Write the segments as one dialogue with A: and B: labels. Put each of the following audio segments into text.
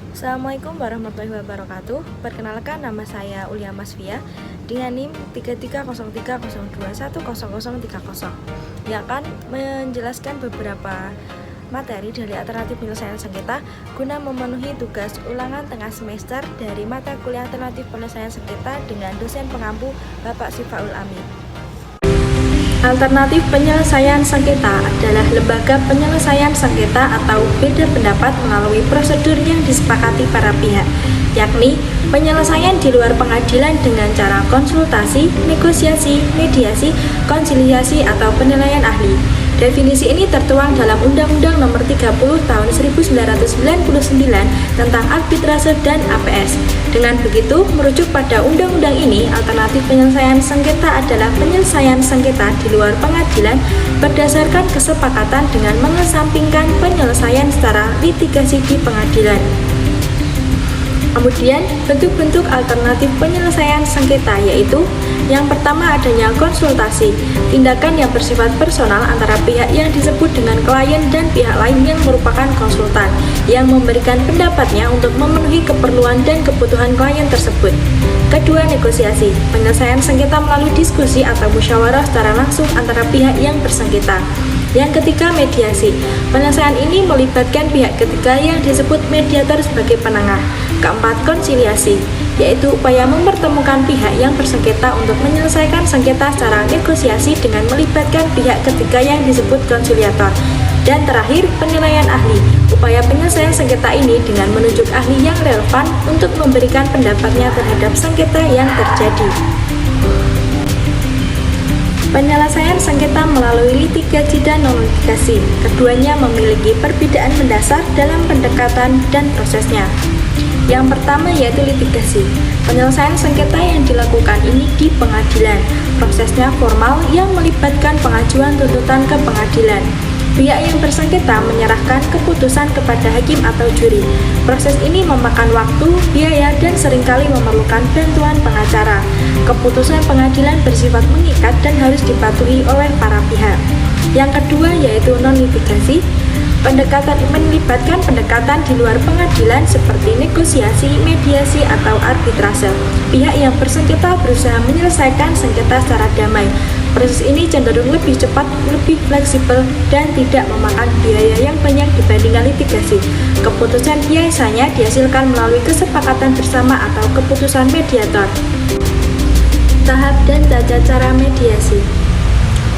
A: Assalamualaikum warahmatullahi wabarakatuh. Perkenalkan, nama saya Ulia Masfia dengan NIM 330302100030 yang akan menjelaskan beberapa materi dari alternatif penyelesaian sengketa guna memenuhi tugas ulangan tengah semester dari mata kuliah alternatif penyelesaian sengketa dengan dosen pengampu Bapak Sifaul Amin. Alternatif penyelesaian sengketa adalah lembaga penyelesaian sengketa atau beda pendapat melalui prosedur yang disepakati para pihak, yakni penyelesaian di luar pengadilan dengan cara konsultasi, negosiasi, mediasi, konsiliasi, atau penilaian ahli. Definisi ini tertuang dalam Undang-Undang Nomor 30 Tahun 1999 tentang arbitrase dan APS. Dengan begitu, merujuk pada undang-undang ini, alternatif penyelesaian sengketa adalah penyelesaian sengketa di luar pengadilan berdasarkan kesepakatan dengan mengesampingkan penyelesaian secara litigasi di pengadilan. Kemudian, bentuk-bentuk alternatif penyelesaian sengketa yaitu yang pertama adanya konsultasi, tindakan yang bersifat personal antara pihak yang disebut dengan klien dan pihak lain yang merupakan konsultan, yang memberikan pendapatnya untuk memenuhi keperluan dan kebutuhan klien tersebut. Kedua, negosiasi, penyelesaian sengketa melalui diskusi atau musyawarah secara langsung antara pihak yang bersengketa. Yang ketiga, mediasi. Penyelesaian ini melibatkan pihak ketiga yang disebut mediator sebagai penengah. Keempat, konsiliasi, yaitu upaya mempertemukan pihak yang bersengketa untuk menyelesaikan sengketa secara negosiasi dengan melibatkan pihak ketiga yang disebut konsiliator. Dan terakhir, penilaian ahli, upaya penyelesaian sengketa ini dengan menunjuk ahli yang relevan untuk memberikan pendapatnya terhadap sengketa yang terjadi. Penyelesaian sengketa melalui litigasi dan non-litigasi. Keduanya memiliki perbedaan mendasar dalam pendekatan dan prosesnya. Yang pertama yaitu litigasi. Penyelesaian sengketa yang dilakukan ini di pengadilan. Prosesnya formal yang melibatkan pengajuan tuntutan ke pengadilan. Pihak yang bersengketa menyerahkan keputusan kepada hakim atau juri. Proses ini memakan waktu, biaya, dan seringkali memerlukan bantuan pengacara. Keputusan pengadilan bersifat mengikat dan harus dipatuhi oleh para pihak. Yang kedua yaitu non-litigasi. Pendekatan melibatkan pendekatan di luar pengadilan seperti negosiasi, mediasi, atau arbitrase. Pihak yang bersengketa berusaha menyelesaikan sengketa secara damai. Proses ini cenderung lebih cepat, lebih fleksibel, dan tidak memakan biaya yang banyak dibandingkan litigasi. Keputusan biasanya dihasilkan melalui kesepakatan bersama atau keputusan mediator. Tahap dan tata cara mediasi.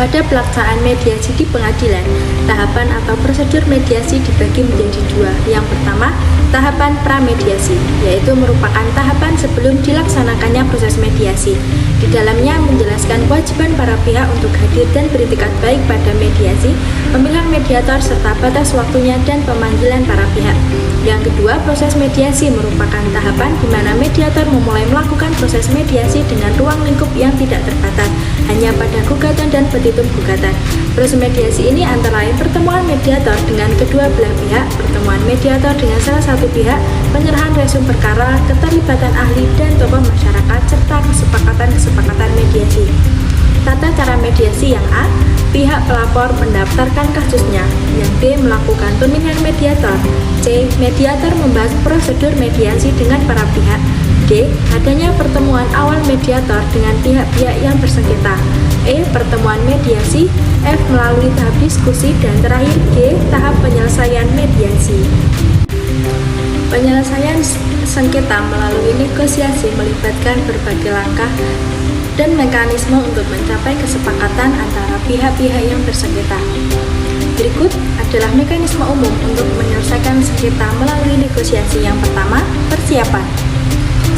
A: Pada pelaksanaan mediasi di pengadilan, tahapan atau prosedur mediasi dibagi menjadi dua. Yang pertama, tahapan pramediasi, yaitu merupakan tahapan sebelum dilaksanakannya proses mediasi. Di dalamnya menjelaskan kewajiban para pihak untuk hadir dan beritikat baik pada mediasi, pemilihan mediator serta batas waktunya dan pemanggilan para pihak. Yang kedua, proses mediasi merupakan tahapan di mana mediator memulai melakukan proses mediasi dengan ruang lingkup yang tidak terbatas, hanya pada gugatan dan petitum gugatan. Proses mediasi ini antara lain pertemuan mediator dengan kedua belah pihak, pertemuan mediator dengan salah satu pihak, penyerahan resum perkara, keterlibatan ahli dan tokoh masyarakat, serta kesepakatan mediasi. Tata cara mediasi yang A, pihak pelapor mendaftarkan kasusnya. Yang B, melakukan pemilihan mediator. C, mediator membahas prosedur mediasi dengan para pihak. D, adanya pertemuan awal mediator dengan pihak-pihak yang bersengketa. E, pertemuan mediasi. F, melalui tahap diskusi. Dan terakhir G, tahap penyelesaian mediasi. Penyelesaian sengketa melalui negosiasi melibatkan berbagai langkah dan mekanisme untuk mencapai kesepakatan antara pihak-pihak yang bersengketa. Berikut adalah mekanisme umum untuk menyelesaikan sengketa melalui negosiasi. Yang pertama, persiapan.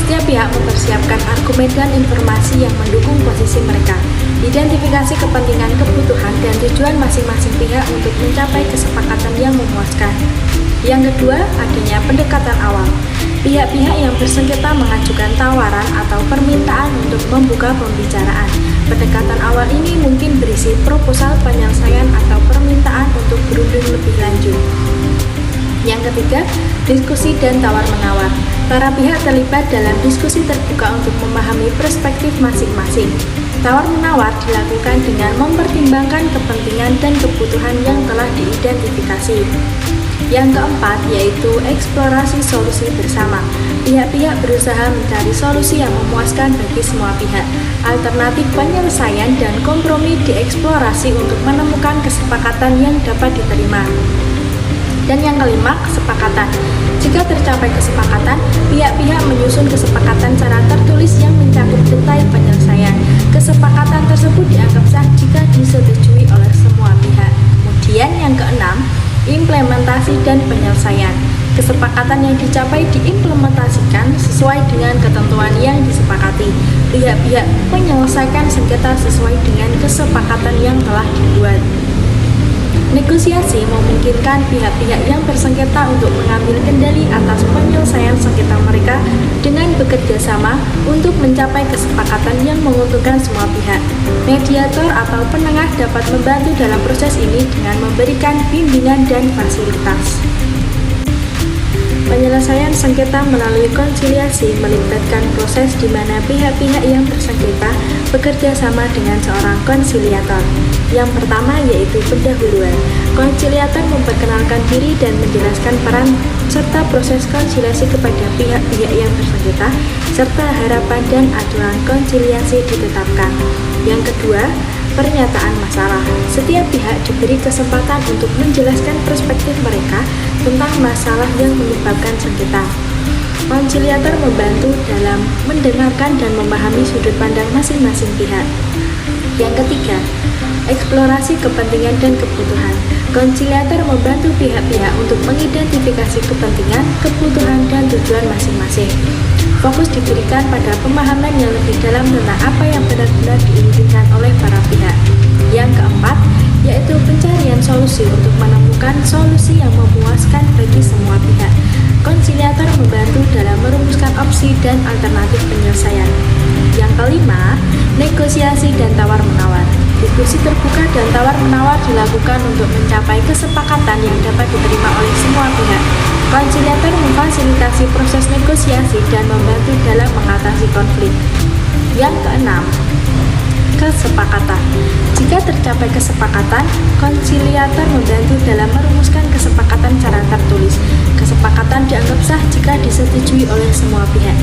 A: Setiap pihak mempersiapkan argumen dan informasi yang mendukung posisi mereka. Identifikasi kepentingan, kebutuhan, dan tujuan masing-masing pihak untuk mencapai kesepakatan yang memuaskan. Yang kedua, adanya pendekatan awal. Pihak-pihak yang bersengketa mengajukan tawaran atau permintaan untuk membuka pembicaraan. Pendekatan awal ini mungkin berisi proposal penyelesaian atau permintaan untuk berunding lebih lanjut. Yang ketiga, diskusi dan tawar-menawar. Para pihak terlibat dalam diskusi terbuka untuk memahami perspektif masing-masing. Tawar-menawar dilakukan dengan mempertimbangkan kepentingan dan kebutuhan yang telah diidentifikasi. Yang keempat yaitu eksplorasi solusi bersama. Pihak-pihak berusaha mencari solusi yang memuaskan bagi semua pihak. Alternatif penyelesaian dan kompromi dieksplorasi untuk menemukan kesepakatan yang dapat diterima. Dan yang kelima, kesepakatan. Jika tercapai kesepakatan, pihak-pihak menyusun kesepakatan secara tertulis yang mencakup detail penyelesaian. Kesepakatan tersebut dianggap sah jika disetujui oleh semua pihak. Kemudian yang keenam, implementasi dan penyelesaian. Kesepakatan yang dicapai diimplementasikan sesuai dengan ketentuan yang disepakati. Pihak-pihak menyelesaikan sengketa sesuai dengan kesepakatan yang telah dibuat. Negosiasi memungkinkan pihak-pihak yang bersengketa untuk mengambil kendali atas penyelesaian sengketa mereka dengan bekerja sama untuk mencapai kesepakatan yang menguntungkan semua pihak. Mediator atau penengah dapat membantu dalam proses ini dengan memberikan bimbingan dan fasilitas. Penyelesaian sengketa melalui konsiliasi melibatkan proses di mana pihak-pihak yang bersengketa bekerja sama dengan seorang konsiliator. Yang pertama yaitu pendahuluan. Konsiliator memperkenalkan diri dan menjelaskan peran serta proses konsiliasi kepada pihak-pihak yang bersengketa, serta harapan dan aturan konsiliasi ditetapkan. Yang kedua, pernyataan masalah. Setiap pihak diberi kesempatan untuk menjelaskan perspektif mereka tentang masalah yang menyebabkan sengketa. Konsiliator membantu dalam mendengarkan dan memahami sudut pandang masing-masing pihak. Yang ketiga, eksplorasi kepentingan dan kebutuhan. Konsiliator membantu pihak-pihak untuk mengidentifikasi kepentingan, kebutuhan, dan tujuan masing-masing. Fokus diberikan pada pemahaman yang lebih dalam tentang apa yang benar-benar diinginkan oleh para pihak. Yang keempat, yaitu pencarian solusi untuk menemukan solusi yang memuaskan bagi semua pihak. Konsiliator membantu dalam merumuskan opsi dan alternatif penyelesaian. Yang kelima, negosiasi dan tawar-menawar. Diskusi terbuka dan tawar-menawar dilakukan untuk mencapai kesepakatan yang dapat diterima oleh semua pihak. Konsiliator memfasilitasi proses negosiasi dan membantu dalam mengatasi konflik. Yang keenam, kesepakatan. Jika tercapai kesepakatan, konsiliator membantu dalam merumuskan kesepakatan secara tertulis. Kesepakatan dianggap sah jika disetujui oleh semua pihak.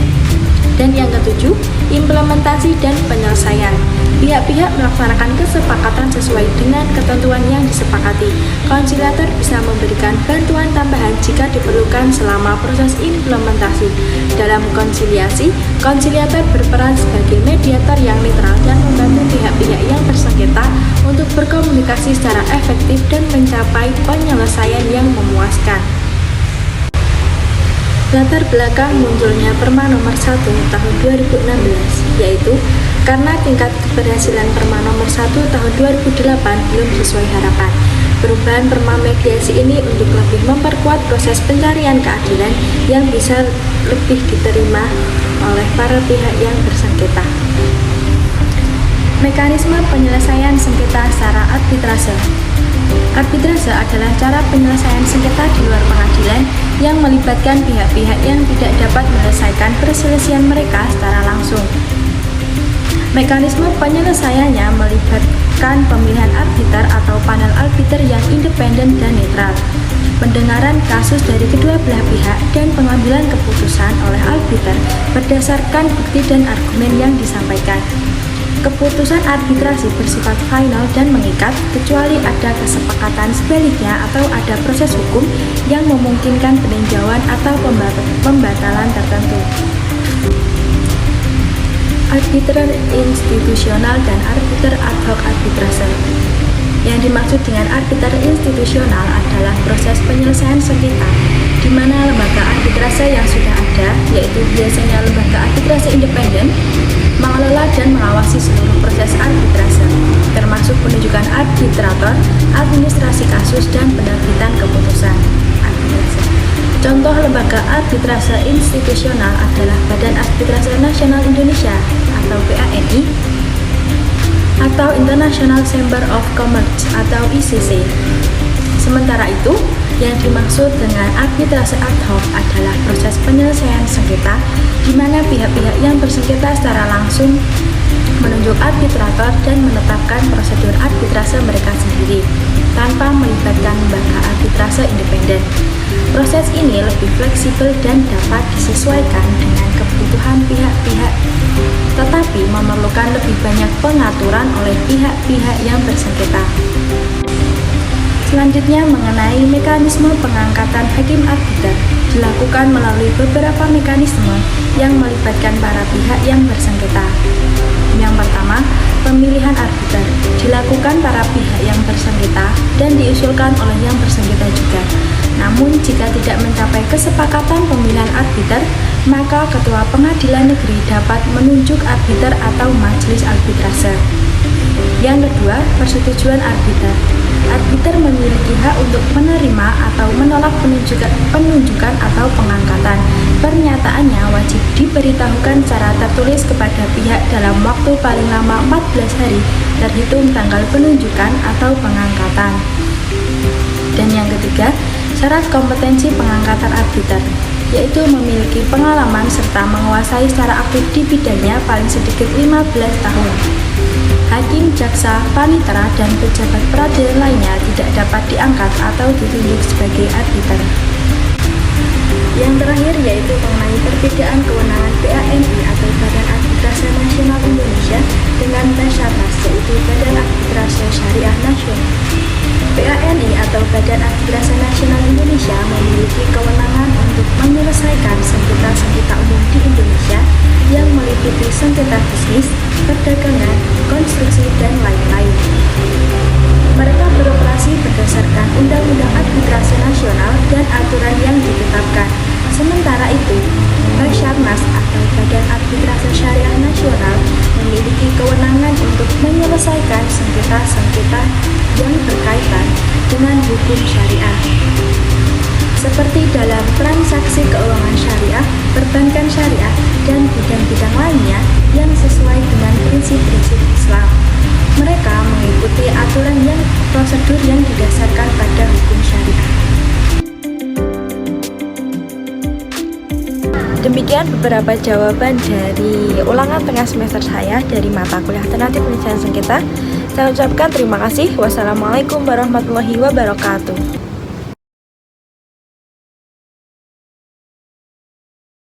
A: Dan yang ketujuh, implementasi dan penyelesaian. Pihak-pihak melaksanakan kesepakatan sesuai dengan ketentuan yang disepakati. Konsiliator bisa memberikan bantuan tambahan jika diperlukan selama proses implementasi. Dalam konsiliasi, konsiliator berperan sebagai mediator yang netral dan membantu pihak-pihak yang bersengketa untuk berkomunikasi secara efektif dan mencapai penyelesaian yang memuaskan. Latar belakang munculnya Perma nomor 1 tahun 2016, yaitu karena tingkat keberhasilan Perma nomor 1 tahun 2008 belum sesuai harapan. Perubahan Perma mediasi ini untuk lebih memperkuat proses pencarian keadilan yang bisa lebih diterima oleh para pihak yang bersengketa. Mekanisme penyelesaian sengketa secara arbitrase. Arbitrase adalah cara penyelesaian sengketa di luar pengadilan yang melibatkan pihak-pihak yang tidak dapat menyelesaikan perselisihan mereka secara langsung. Mekanisme penyelesaiannya melibatkan pemilihan arbiter atau panel arbiter yang independen dan netral, pendengaran kasus dari kedua belah pihak, dan pengambilan keputusan oleh arbiter berdasarkan bukti dan argumen yang disampaikan. Keputusan arbitrasi bersifat final dan mengikat kecuali ada kesepakatan sebaliknya atau ada proses hukum yang memungkinkan peninjauan atau pembatalan tertentu. Arbiter institusional dan arbiter ad hoc arbitrase. Yang dimaksud dengan arbiter institusional adalah proses penyelesaian sengketa di mana lembaga arbitrase yang sudah ada, yaitu biasanya lembaga arbitrase independen, mengelola dan mengawasi seluruh proses arbitrase, termasuk penunjukan arbitrator, administrasi kasus, dan penerbitan keputusan arbitrase. Contoh lembaga arbitrase institusional adalah Badan Arbitrase Nasional Indonesia atau BANI, atau International Chamber of Commerce atau ICC. Sementara itu, yang dimaksud dengan arbitrase ad hoc adalah proses penyelesaian sengketa di mana pihak-pihak yang bersengketa secara langsung menunjuk arbitrator dan menetapkan prosedur arbitrase mereka sendiri. tanpa melibatkan lembaga arbitrase independen. Proses ini lebih fleksibel dan dapat disesuaikan dengan kebutuhan pihak-pihak, tetapi memerlukan lebih banyak pengaturan oleh pihak-pihak yang bersengketa. Selanjutnya mengenai mekanisme pengangkatan hakim arbiter, dilakukan melalui beberapa mekanisme yang melibatkan para pihak yang bersengketa. Yang pertama, pemilihan arbiter dilakukan para pihak yang bersengketa dan diusulkan oleh yang bersengketa juga. Namun jika tidak mencapai kesepakatan pemilihan arbiter, maka Ketua Pengadilan Negeri dapat menunjuk arbiter atau majelis arbitrase. Yang kedua, persetujuan arbiter. Arbiter memiliki hak untuk menerima atau menolak penunjukan atau pengangkatan. Pernyataannya wajib diberitahukan secara tertulis kepada pihak dalam waktu paling lama 14 hari terhitung tanggal penunjukan atau pengangkatan. Dan yang ketiga, syarat kompetensi pengangkatan arbiter, yaitu memiliki pengalaman serta menguasai secara aktif di bidangnya paling sedikit 15 tahun. Hakim, jaksa, panitera, dan pejabat peradilan lainnya tidak dapat diangkat atau ditunjuk sebagai arbiter. Yang terakhir yaitu mengenai perbedaan kewenangan BANI atau Badan Arbitrase Nasional Indonesia dengan Basarnas, yaitu Badan Arbitrase Syariah Nasional. BANI atau Badan Arbitrase Nasional Indonesia memiliki kewenangan untuk menyelesaikan sengketa-sengketa umum di Indonesia yang meliputi sengketa bisnis, perdagangan, konstruksi, dan lain-lain. Mereka beroperasi berdasarkan Undang-Undang Arbitrase Nasional dan aturan yang ditetapkan. Sementara itu, Basarnas atau Badan Arbitrase Syariah Nasional memiliki kewenangan untuk menyelesaikan sengketa-sengketa yang berkaitan dengan hukum syariah, seperti dalam transaksi keuangan syariah, perbankan syariah, dan bidang-bidang lainnya yang sesuai dengan prinsip-prinsip Islam. Mereka mengikuti aturan yang prosedur yang didasarkan pada hukum syariah. Demikian beberapa jawaban dari ulangan tengah semester saya dari mata kuliah alternatif penyelesaian sengketa. Saya ucapkan terima kasih. Wassalamualaikum warahmatullahi wabarakatuh.